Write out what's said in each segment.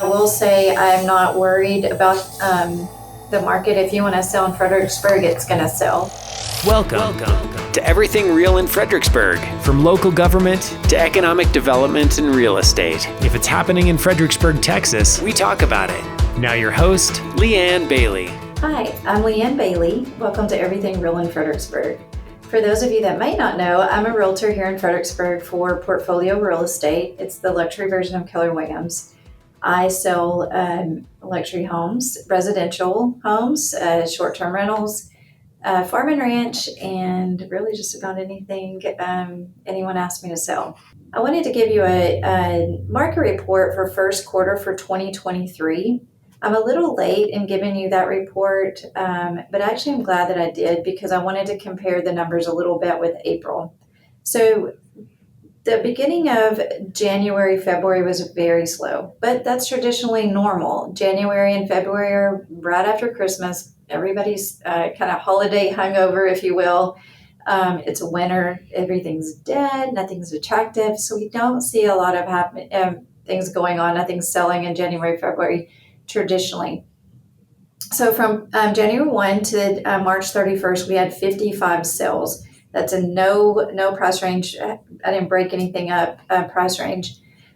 I will say I'm not worried about the market. If you want to sell in Fredericksburg, it's going to sell. Welcome to Everything Real in Fredericksburg. From local government to economic development and real estate. If it's happening in Fredericksburg, Texas, we talk about it. Now your host, LeeAnn Bailey. Hi, I'm LeeAnn Bailey. Welcome to Everything Real in Fredericksburg. For those of you that might not know, I'm a realtor here in Fredericksburg for Portfolio Real Estate. It's the luxury version of Keller Williams. I sell luxury homes, residential homes, short-term rentals, farm and ranch, and really just about anything anyone asks me to sell. I wanted to give you a market report for first quarter for 2023. I'm a little late in giving you that report, but actually I'm glad that I did because I wanted to compare the numbers a little bit with April. So the beginning of January, February was very slow, but that's traditionally normal. January and February are right after Christmas. Everybody's kind of holiday hungover, if you will. It's winter, everything's dead, nothing's attractive. So we don't see a lot of things going on, nothing's selling in January, February traditionally. So from January 1 to March 31st, we had 55 sales. That's a no price range. I didn't break anything up price range.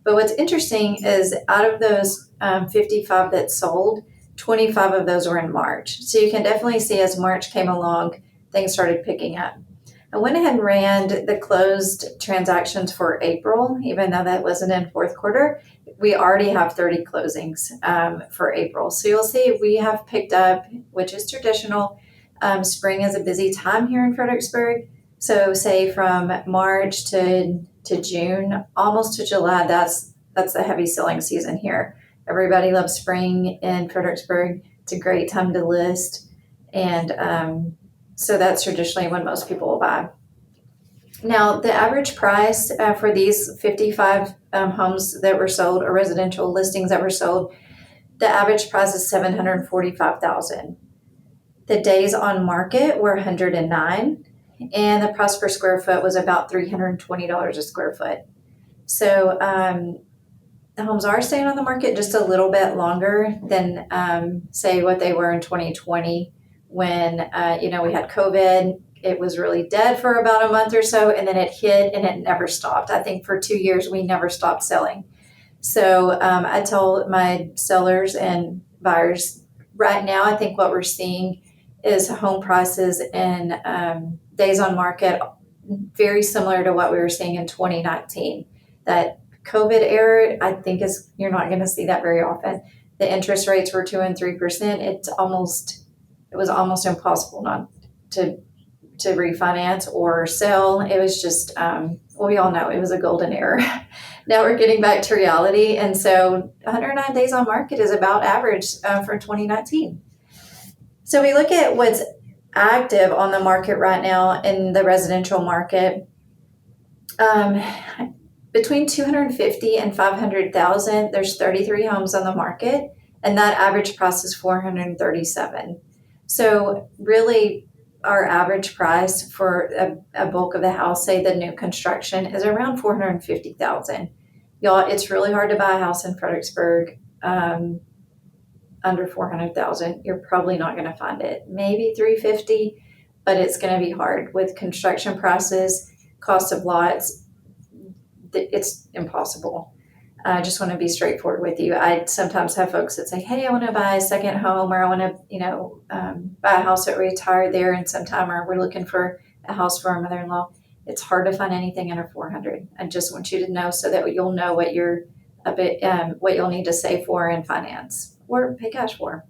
But what's interesting is out of those 55 that sold, 25 of those were in March. So you can definitely see as March came along, things started picking up. I went ahead and ran the closed transactions for April, even though that wasn't in fourth quarter. We already have 30 closings for April. So you'll see we have picked up, which is traditional. Spring is a busy time here in Fredericksburg. So say from March to June, almost to July, that's the heavy selling season here. Everybody loves spring in Fredericksburg. It's a great time to list. And so that's traditionally when most people will buy. Now, the average price for these 55 homes that were sold, or residential listings that were sold, the average price is $745,000. The days on market were 109, and the price per square foot was about $320 a square foot. So the homes are staying on the market just a little bit longer than, say, what they were in 2020 when, we had COVID. It was really dead for about a month or so, and then it hit and it never stopped. I think for 2 years, we never stopped selling. So I told my sellers and buyers, right now, I think what we're seeing is home prices and days on market very similar to what we were seeing in 2019. That COVID era, I think you're not going to see that very often. The interest rates were 2% and 3%. It was almost impossible not to refinance or sell. It was just, we all know it was a golden era. Now we're getting back to reality. And so 109 days on market is about average for 2019. So we look at what's active on the market right now in the residential market. Between 250 and 500,000, there's 33 homes on the market, and that average price is $437. So really, our average price for a bulk of the house, say the new construction, is around $450,000. Y'all, it's really hard to buy a house in Fredericksburg under $400,000. You're probably not going to find it. Maybe $350,000, but it's going to be hard with construction prices, cost of lots. It's impossible. I just want to be straightforward with you. I sometimes have folks that say, hey, I want to buy a second home, or I want to, buy a house that retire there in some time, or we're looking for a house for our mother-in-law. It's hard to find anything under $400,000. I just want you to know so that you'll know what what you'll need to save for and finance or pay cash for.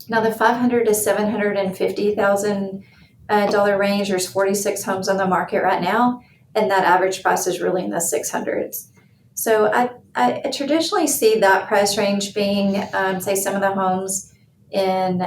Now the $500,000 to $750,000 range, there's 46 homes on the market right now, and that average price is really in the 600s. So I traditionally see that price range being, say, some of the homes in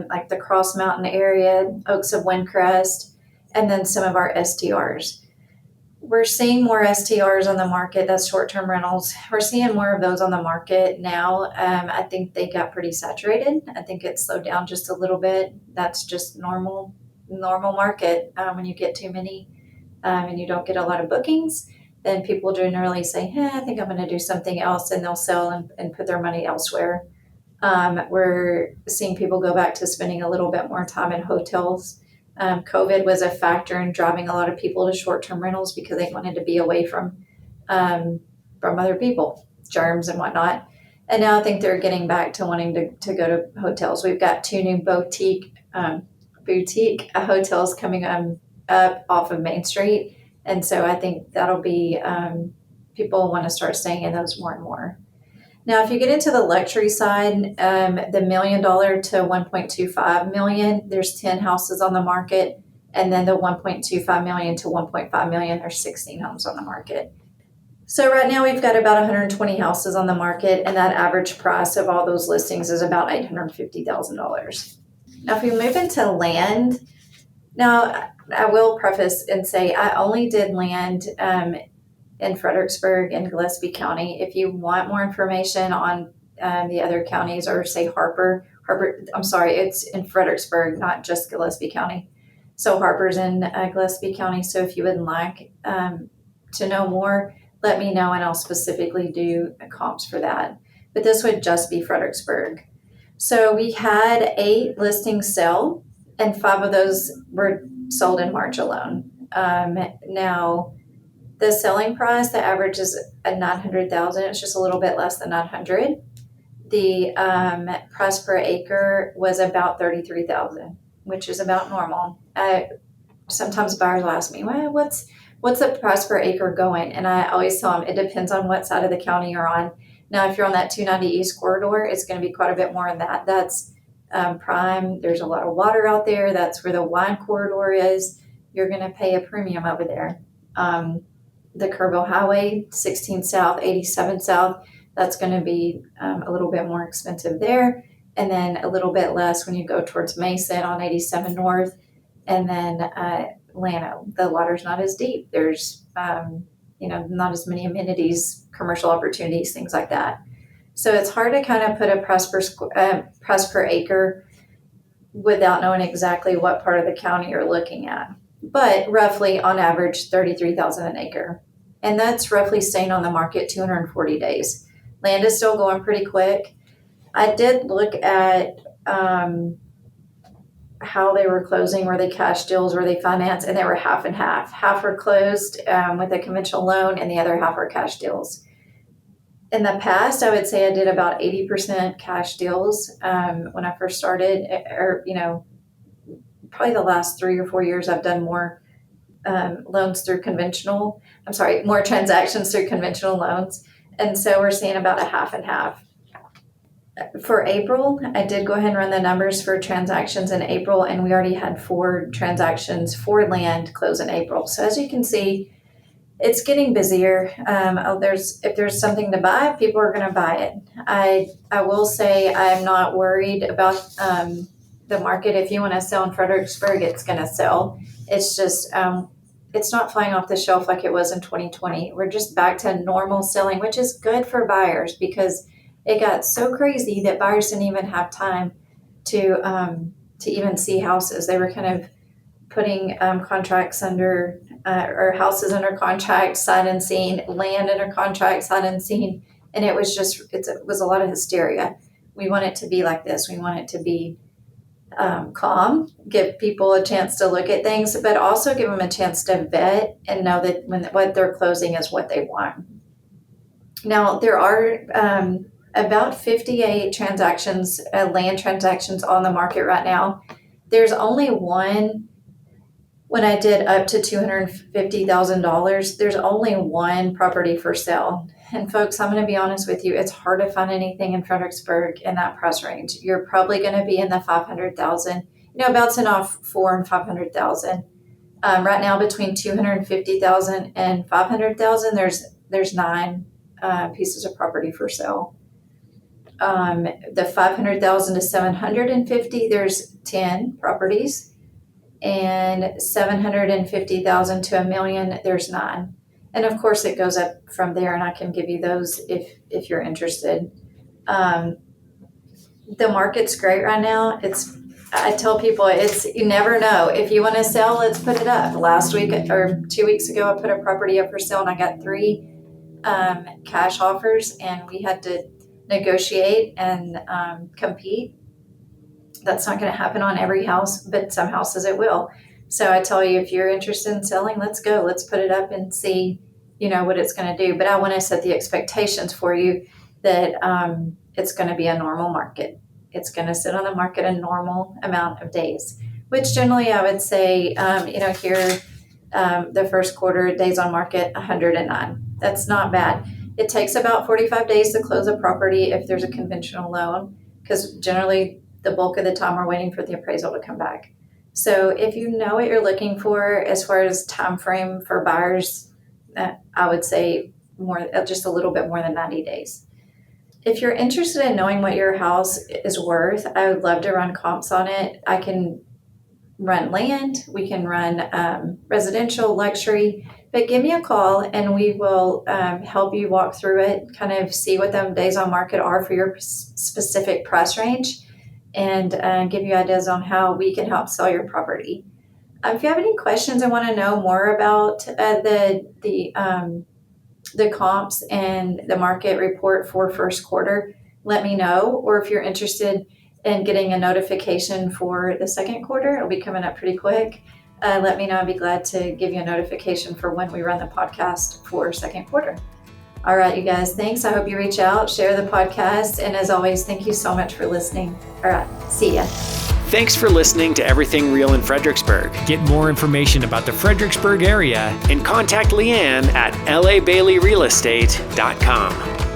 like the Cross Mountain area, Oaks of Windcrest, and then some of our STRs. We're seeing more STRs on the market. That's short-term rentals. We're seeing more of those on the market now. I think they got pretty saturated. I think it slowed down just a little bit. That's just normal market when you get too many and you don't get a lot of bookings. then people generally say, I think I'm going to do something else, and they'll sell and put their money elsewhere. We're seeing people go back to spending a little bit more time in hotels. COVID was a factor in driving a lot of people to short-term rentals because they wanted to be away from other people, germs and whatnot. And now I think they're getting back to wanting to go to hotels. We've got 2 new boutique hotels coming up off of Main Street. And so I think that'll be, people want to start staying in those more and more. Now, if you get into the luxury side, the $1 million to $1.25 million, there's 10 houses on the market. And then the $1.25 million to $1.5 million, there's 16 homes on the market. So right now we've got about 120 houses on the market, and that average price of all those listings is about $850,000. Now, if we move into land, now I will preface and say I only did land in Fredericksburg and Gillespie County. If you want more information on the other counties, or say it's in Fredericksburg, not just Gillespie County. So Harper's in Gillespie County. So if you would like to know more, let me know and I'll specifically do comps for that. But this would just be Fredericksburg. So we had 8 listings sell, and 5 of those were sold in March alone. Now, the selling price, the average is at $900,000. It's just a little bit less than $900,000. The price per acre was about $33,000, which is about normal. Sometimes buyers will ask me, well, what's the price per acre going? And I always tell them it depends on what side of the county you're on. Now, if you're on that 290 East corridor, it's going to be quite a bit more than that. That's prime. There's a lot of water out there. That's where the wine corridor is. You're going to pay a premium over there. The Kerrville Highway, 16 South, 87 South, that's going to be a little bit more expensive there. And then a little bit less when you go towards Mason on 87 North. And then Llano, the water's not as deep. There's, not as many amenities, commercial opportunities, things like that. So it's hard to kind of put a price per acre without knowing exactly what part of the county you're looking at. But roughly, on average, $33,000 an acre. And that's roughly staying on the market 240 days. Land is still going pretty quick. I did look at how they were closing. Were they cash deals? Were they finance? And they were half and half. Half were closed with a conventional loan, and the other half were cash deals. In the past, I would say I did about 80% cash deals when I first started, or, probably the last 3 or 4 years, I've done more more transactions through conventional loans. And so we're seeing about a half and half. For April, I did go ahead and run the numbers for transactions in April, and we already had 4 transactions for land close in April. So as you can see, it's getting busier. If there's something to buy, people are going to buy it. I will say I'm not worried about the market. If you want to sell in Fredericksburg, it's going to sell. It's just it's not flying off the shelf like it was in 2020. We're just back to normal selling, which is good for buyers because it got so crazy that buyers didn't even have time to even see houses. They were kind of putting contracts under or houses under contract, signed and seen, land under contract, signed and seen, and it was a lot of hysteria. We want it to be like this. We want it to be calm, give people a chance to look at things, but also give them a chance to vet and know that what they're closing is what they want. Now, there are about 58 transactions, land transactions on the market right now. There's only one. When I did up to $250,000, there's only one property for sale. And folks, I'm going to be honest with you, it's hard to find anything in Fredericksburg in that price range. You're probably going to be in the $500,000, bouncing off $400,000 and $500,000. Right now, between $250,000 and $500,000, there's 9 pieces of property for sale. The $500,000 to $750,000, there's 10 properties. And $750,000 to $1 million, there's 9. And of course it goes up from there, and I can give you those if you're interested. The market's great right now. I tell people you never know. If you want to sell, let's put it up. Last week or 2 weeks ago, I put a property up for sale and I got 3 cash offers, and we had to negotiate and compete. That's not going to happen on every house, but some houses it will. So I tell you, if you're interested in selling, let's go. Let's put it up and see, what it's going to do. But I want to set the expectations for you that it's going to be a normal market. It's going to sit on the market a normal amount of days, which generally I would say, here, the first quarter days on market, 109. That's not bad. It takes about 45 days to close a property if there's a conventional loan, because generally the bulk of the time we're waiting for the appraisal to come back. So if you know what you're looking for as far as time frame for buyers, I would say just a little bit more than 90 days. If you're interested in knowing what your house is worth, I would love to run comps on it. I can run land, we can run residential, luxury, but give me a call and we will help you walk through it, kind of see what them days on market are for your specific price range, and give you ideas on how we can help sell your property. If you have any questions and want to know more about the comps and the market report for first quarter, let me know. Or if you're interested in getting a notification for the second quarter, it'll be coming up pretty quick. Let me know. I'd be glad to give you a notification for when we run the podcast for second quarter. All right, you guys, thanks. I hope you reach out, share the podcast. And as always, thank you so much for listening. All right, see ya. Thanks for listening to Everything Real in Fredericksburg. Get more information about the Fredericksburg area and contact LeeAnn at labaileyrealestate.com.